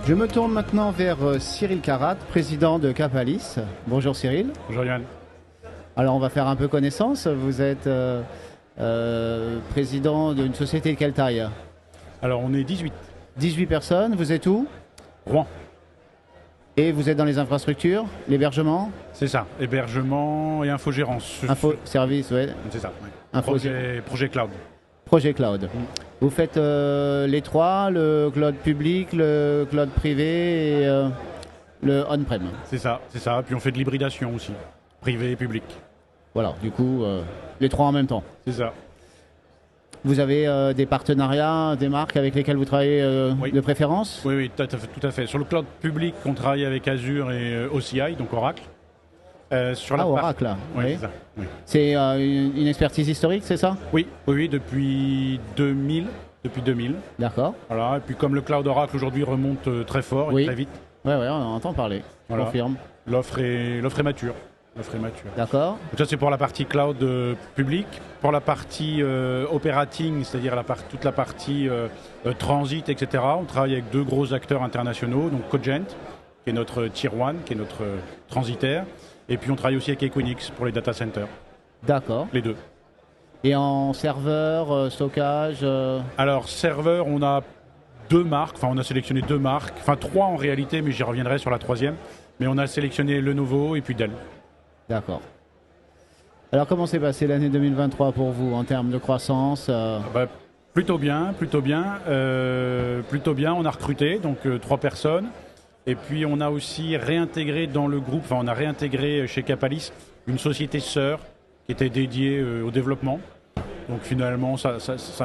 Je me tourne maintenant vers Cyril Carat, président de Capalis. Bonjour Cyril. Bonjour Yann. Alors on va faire un peu connaissance. Vous êtes président d'une société de quelle taille? Alors on est 18. 18 personnes, vous êtes où? Rouen. Et vous êtes dans les infrastructures, l'hébergement? C'est ça, hébergement et infogérance. Service, ouais. C'est ça, oui. Projet cloud. Projet cloud. Vous faites les trois, le cloud public, le cloud privé et le on-prem. C'est ça. Puis on fait de l'hybridation aussi, privé et public. Voilà, du coup, les trois en même temps. C'est ça. Vous avez des partenariats, des marques avec lesquelles vous travaillez Oui. de préférence? Oui, tout à fait. Sur le cloud public, on travaille avec Azure et OCI, donc Oracle. Sur Oracle, oui, oui. c'est ça. Oui, C'est une expertise historique, c'est ça? oui, depuis 2000. D'accord. Voilà. Et puis comme le cloud Oracle aujourd'hui remonte très fort Oui. et très vite, Ouais, on entend parler. Je Voilà. confirme. l'offre est mature. D'accord. Donc ça c'est pour la partie cloud public. Pour la partie operating, c'est-à-dire toute la partie transit, etc. On travaille avec deux gros acteurs internationaux, donc Cogent, qui est notre tier 1, qui est notre transitaire, et puis on travaille aussi avec Equinix pour les data centers, D'accord. les deux. Et en serveur, stockage Alors serveur, on a on a sélectionné deux marques, enfin trois en réalité, mais j'y reviendrai sur la troisième. Mais on a sélectionné Lenovo et puis Dell. D'accord. Alors comment s'est passée l'année 2023 pour vous en termes de croissance Plutôt bien. On a recruté, donc 3 personnes. Et puis on a aussi réintégré dans le groupe, on a réintégré chez Capalis une société sœur qui était dédiée au développement. Donc finalement, ça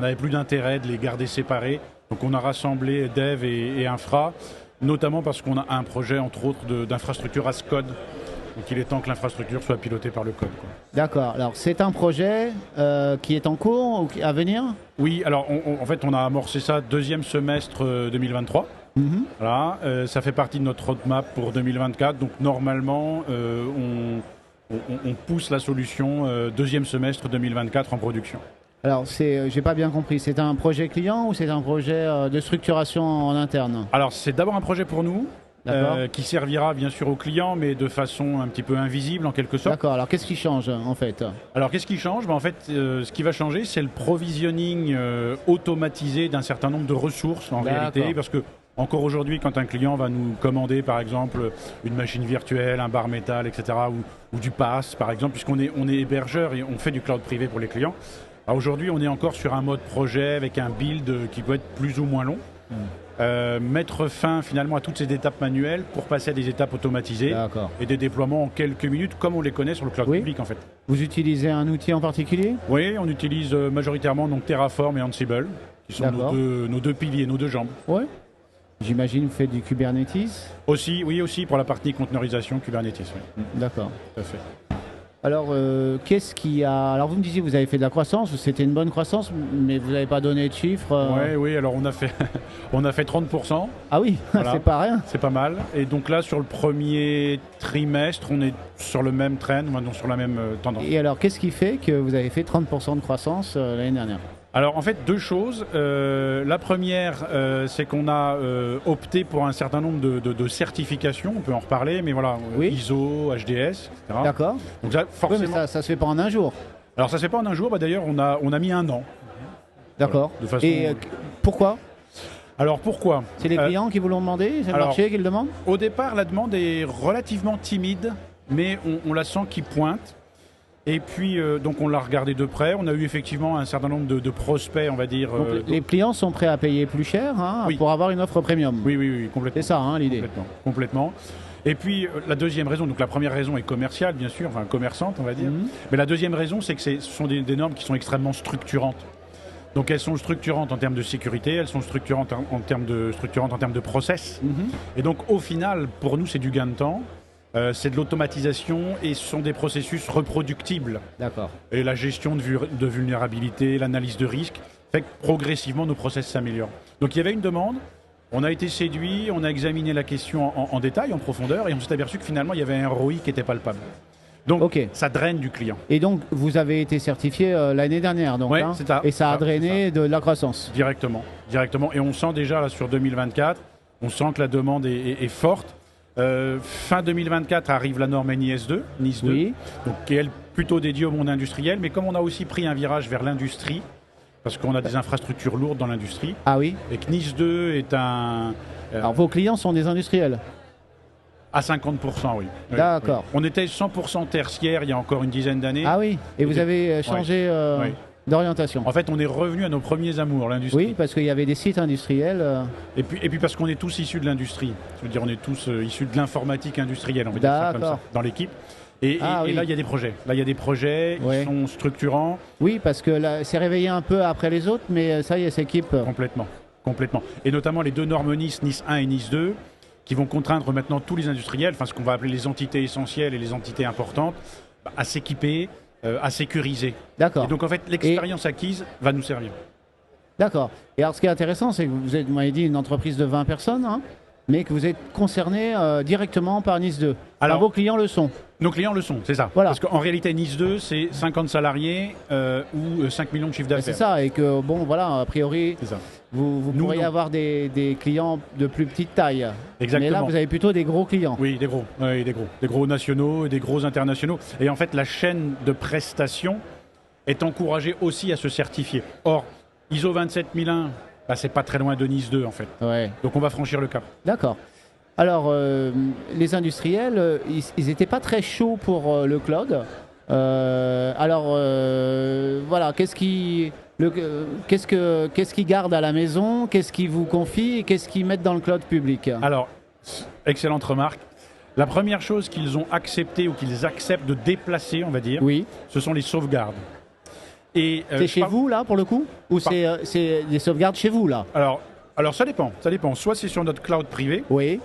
n'avait plus d'intérêt de les garder séparés. Donc on a rassemblé dev et infra, notamment parce qu'on a un projet, entre autres, d'infrastructure as code. Donc il est temps que l'infrastructure soit pilotée par le code, quoi. D'accord. Alors c'est un projet qui est en cours ou à venir? Oui, alors en fait on a amorcé ça deuxième semestre 2023. Mhm. Voilà, ça fait partie de notre roadmap pour 2024. Donc normalement on pousse la solution deuxième semestre 2024 en production. Alors j'ai pas bien compris. C'est un projet client ou c'est un projet de structuration en interne? Alors c'est d'abord un projet pour nous. D'accord. Qui servira bien sûr aux clients, mais de façon un petit peu invisible en quelque sorte. D'accord. Alors qu'est-ce qui change en fait? Alors qu'est-ce qui change? En fait, ce qui va changer, c'est le provisioning automatisé d'un certain nombre de ressources en réalité, parce que encore aujourd'hui, quand un client va nous commander par exemple une machine virtuelle, un bar métal, etc., ou du PaaS par exemple, puisqu'on est hébergeur et on fait du cloud privé pour les clients, aujourd'hui on est encore sur un mode projet avec un build qui peut être plus ou moins long. Mettre fin finalement à toutes ces étapes manuelles pour passer à des étapes automatisées. D'accord. Et des déploiements en quelques minutes comme on les connaît sur le cloud public en fait. Vous utilisez un outil en particulier? Oui, on utilise majoritairement donc Terraform et Ansible qui sont nos deux piliers, nos deux jambes. Oui. J'imagine que vous faites du Kubernetes? Aussi pour la partie conteneurisation Kubernetes. Oui. D'accord. Tout à fait. Alors, qu'est-ce qui a... Alors, vous me disiez que vous avez fait de la croissance, c'était une bonne croissance, mais vous n'avez pas donné de chiffres. Oui, alors on a fait 30%. Ah oui, Voilà. C'est pas rien. C'est pas mal. Et donc là, sur le premier trimestre, on est sur le même trend, donc sur la même tendance. Et alors, qu'est-ce qui fait que vous avez fait 30% de croissance l'année dernière? Alors en fait deux choses. La première c'est qu'on a opté pour un certain nombre de certifications, on peut en reparler, mais voilà, Oui. ISO, HDS, etc. D'accord. Donc ça, Oui, forcément. mais ça se fait pas en un jour. Alors ça se fait pas en un jour, d'ailleurs on a mis un an. D'accord. Voilà, de façon- Et pourquoi? Alors pourquoi? C'est les clients qui vous l'ont demandé? C'est le alors- marché qui le demande? Au départ la demande est relativement timide, mais on la sent qui pointe. Et puis donc on l'a regardé de près, on a eu effectivement un certain nombre de prospects, on va dire. Donc, les clients sont prêts à payer plus cher Oui. pour avoir une offre premium. Oui, complètement. C'est ça l'idée. Complètement. Et puis la deuxième raison, donc la première raison est commerciale bien sûr, enfin commerçante on va dire, Mhm. mais la deuxième raison c'est que ce sont des normes qui sont extrêmement structurantes. Donc elles sont structurantes en termes de sécurité, elles sont structurantes en termes de process. Mhm. Et donc au final, pour nous c'est du gain de temps, c'est de l'automatisation et ce sont des processus reproductibles. D'accord. Et la gestion de vulnérabilité, l'analyse de risque, fait que progressivement nos process s'améliorent. Donc il y avait une demande. On a été séduit, on a examiné la question en détail, en profondeur, et on s'est aperçu que finalement il y avait un ROI qui était palpable. Donc Ok. ça draine du client. Et donc, vous avez été certifié l'année dernière, donc, Ouais, hein, c'est ça. et ça a C'est drainé de la croissance. Directement. Et on sent déjà là sur 2024, On sent que la demande est forte. Fin 2024 arrive la norme NIS 2, NIS 2, Oui. donc, qui est elle, plutôt dédiée au monde industriel, mais comme on a aussi pris un virage vers l'industrie, parce qu'on a des infrastructures lourdes dans l'industrie, Ah oui. et que NIS 2 est Alors vos clients sont des industriels. à 50%, oui. Oui, D'accord. oui. On était 100% tertiaire il y a encore une dizaine d'années. Ah oui. Et vous avez changé Oui. d'orientation. En fait, on est revenu à nos premiers amours, l'industrie. Oui, parce qu'il y avait des sites industriels. Et puis parce qu'on est tous issus de l'industrie. Je veux dire, on est tous issus de l'informatique industrielle, on va dire ça comme ça, dans l'équipe. Et oui. là, il y a des projets. Là, il y a des projets, Ouais. ils sont structurants. Oui, parce que là, c'est réveillé un peu après les autres, mais ça y est, s'équipe. Complètement. Complètement. Et notamment les deux normes NIS, NIS 1 et NIS 2, qui vont contraindre maintenant tous les industriels, enfin ce qu'on va appeler les entités essentielles et les entités importantes, à s'équiper, à sécuriser. D'accord. Et donc en fait, l'expérience acquise va nous servir. D'accord. Et alors, ce qui est intéressant, c'est que vous m'avez dit une entreprise de 20 personnes, hein, mais que vous êtes concerné directement par Nice 2. Alors, vos clients le sont. Nos clients le sont, c'est ça. Voilà. Parce qu'en réalité, Nice 2, c'est 50 salariés ou 5 millions de chiffre d'affaires. C'est ça, et que, bon, voilà, a priori, C'est ça. vous pourriez avoir des clients de plus petite taille. Exactement. Mais là, vous avez plutôt des gros clients. Oui, des gros. Oui, des gros. Des gros nationaux et des gros internationaux. Et en fait, la chaîne de prestations est encouragée aussi à se certifier. Or, ISO 27001, bah, c'est pas très loin de Nice 2, en fait. Ouais. Donc on va franchir le cap. D'accord. Alors, les industriels, ils n'étaient pas très chauds pour le cloud. Voilà, qu'est-ce qu'ils gardent à la maison, qu'est-ce qu'ils vous confient et qu'est-ce qu'ils mettent dans le cloud public? Alors, excellente remarque. La première chose qu'ils ont accepté ou qu'ils acceptent de déplacer, on va dire, Oui. ce sont les sauvegardes. Et, C'est chez vous, là, pour le coup? Ou c'est des sauvegardes chez vous, là? Alors ça dépend. Soit c'est sur notre cloud privé, Oui.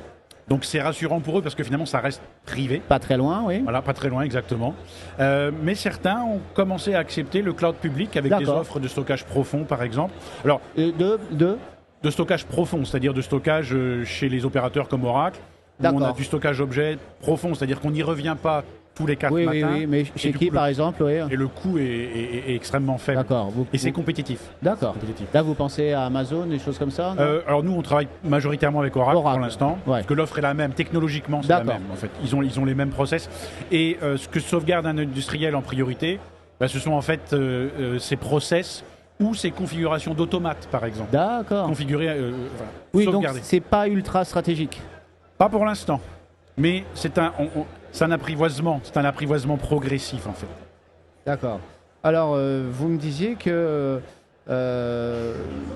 donc c'est rassurant pour eux parce que finalement ça reste privé. Pas très loin, oui. Voilà, pas très loin exactement. Mais certains ont commencé à accepter le cloud public avec des offres de stockage profond, par exemple. Alors, de stockage profond, c'est-à-dire de stockage chez les opérateurs comme Oracle. Où on a du stockage objet profond, c'est-à-dire qu'on n'y revient pas tous les 4 matins. Oui, mais chez qui, par exemple, oui. Et le coût est extrêmement faible. D'accord. Et c'est compétitif. D'accord. Là, vous pensez à Amazon, des choses comme ça? Alors nous, on travaille majoritairement avec Oracle pour l'instant, parce que l'offre est la même. Technologiquement, c'est la même. En fait, ils ont les mêmes process. Et ce que sauvegarde un industriel en priorité, ce sont en fait ces process ou ces configurations d'automates, par exemple. D'accord. Configurer, oui, donc c'est pas ultra stratégique. Pas pour l'instant, mais c'est un apprivoisement, progressif en fait. D'accord. Alors, vous me disiez que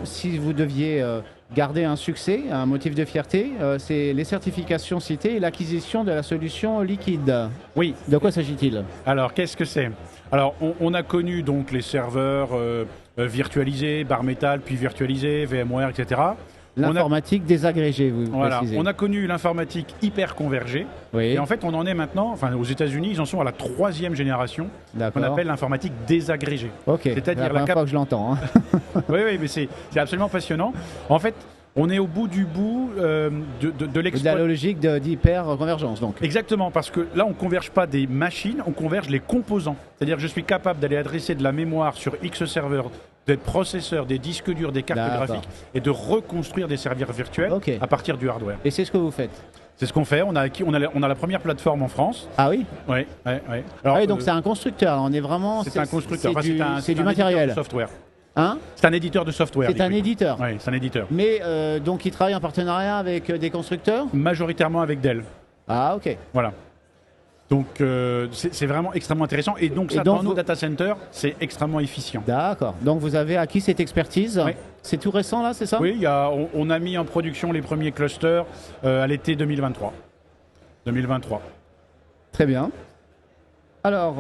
si vous deviez garder un succès, un motif de fierté, c'est les certifications citées et l'acquisition de la solution liquide. Oui. De quoi s'agit-il? Alors, qu'est-ce que c'est? Alors, on a connu donc les serveurs virtualisés, bare metal, puis virtualisés, VMware, etc. L'informatique désagrégée, vous précisez. On a connu l'informatique hyper convergée. Oui. Et en fait, on en est maintenant, enfin aux États-Unis, ils en sont à la 3e génération qu'on appelle l'informatique désagrégée. Ok, c'est la première fois que je l'entends. Hein. Oui, mais c'est absolument passionnant. En fait, on est au bout du bout de l'exploitation. De la logique d'hyper-convergence, donc. Exactement, parce que là, on ne converge pas des machines, on converge les composants. C'est-à-dire que je suis capable d'aller adresser de la mémoire sur X serveurs, des processeurs, des disques durs, des cartes graphiques, et de reconstruire des serveurs virtuels à partir du hardware. Et c'est ce que vous faites? C'est ce qu'on fait. On a la première plateforme en France. Ah oui? Oui. Alors, donc c'est un constructeur. On est vraiment. C'est un constructeur. C'est du matériel. Software. Hein? C'est un éditeur de software. C'est un éditeur. Oui, c'est un éditeur. Mais donc il travaille en partenariat avec des constructeurs? Majoritairement avec Dell. Ah ok. Voilà. Donc c'est vraiment extrêmement intéressant. Et donc ça, dans nos data centers, c'est extrêmement efficient. D'accord. Donc vous avez acquis cette expertise. Oui. C'est tout récent là, c'est ça? Oui, on a mis en production les premiers clusters à l'été 2023. Très bien. Alors,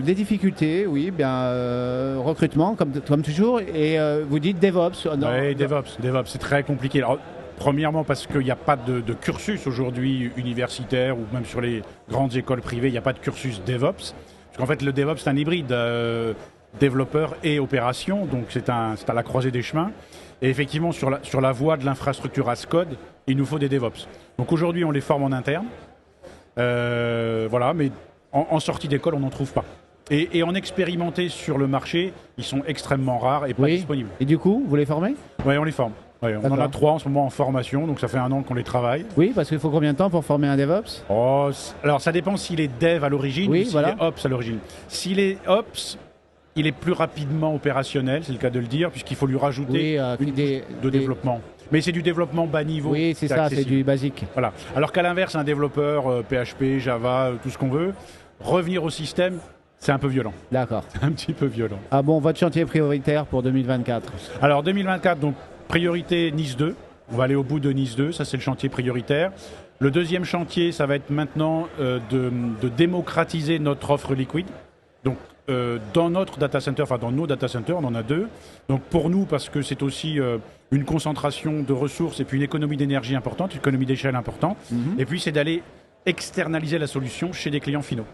des difficultés, oui, recrutement, comme toujours, et vous dites DevOps. Oui, DevOps, c'est très compliqué. Alors, premièrement, parce qu'il n'y a pas de cursus aujourd'hui universitaire ou même sur les grandes écoles privées, il n'y a pas de cursus DevOps. Parce qu'en fait, le DevOps, c'est un hybride développeur et opération, donc c'est à la croisée des chemins. Et effectivement, sur la voie de l'infrastructure as code, il nous faut des DevOps. Donc aujourd'hui, on les forme en interne. Voilà, mais en sortie d'école, on n'en trouve pas. Et en expérimenté sur le marché, ils sont extrêmement rares et pas disponibles. Et du coup, vous les formez? Oui, on les forme. Ouais, on en a 3 en ce moment en formation, donc ça fait 1 an qu'on les travaille. Oui, parce qu'il faut combien de temps pour former un DevOps? Alors ça dépend s'il est dev à l'origine ou s'il est Ops à l'origine. S'il est Ops, il est plus rapidement opérationnel, c'est le cas de le dire, puisqu'il faut lui rajouter une couche de développement. Mais c'est du développement bas niveau. Oui, c'est ça, c'est du basique. Voilà. Alors qu'à l'inverse, un développeur PHP, Java, tout ce qu'on veut, revenir au système, c'est un peu violent. D'accord. C'est un petit peu violent. Ah bon, votre chantier prioritaire pour 2024? Alors 2024, donc priorité Nice 2. On va aller au bout de Nice 2, ça c'est le chantier prioritaire. Le deuxième chantier, ça va être maintenant de démocratiser notre offre liquide. Donc dans notre data center, enfin dans nos data centers, on en a 2. Donc pour nous, parce que c'est aussi une concentration de ressources et puis une économie d'énergie importante, une économie d'échelle importante. Et puis c'est d'aller externaliser la solution chez des clients finaux.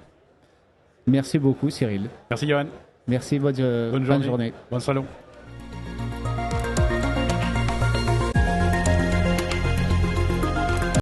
Merci beaucoup Cyril. Merci Johan. Merci, bonne journée. Bon salon.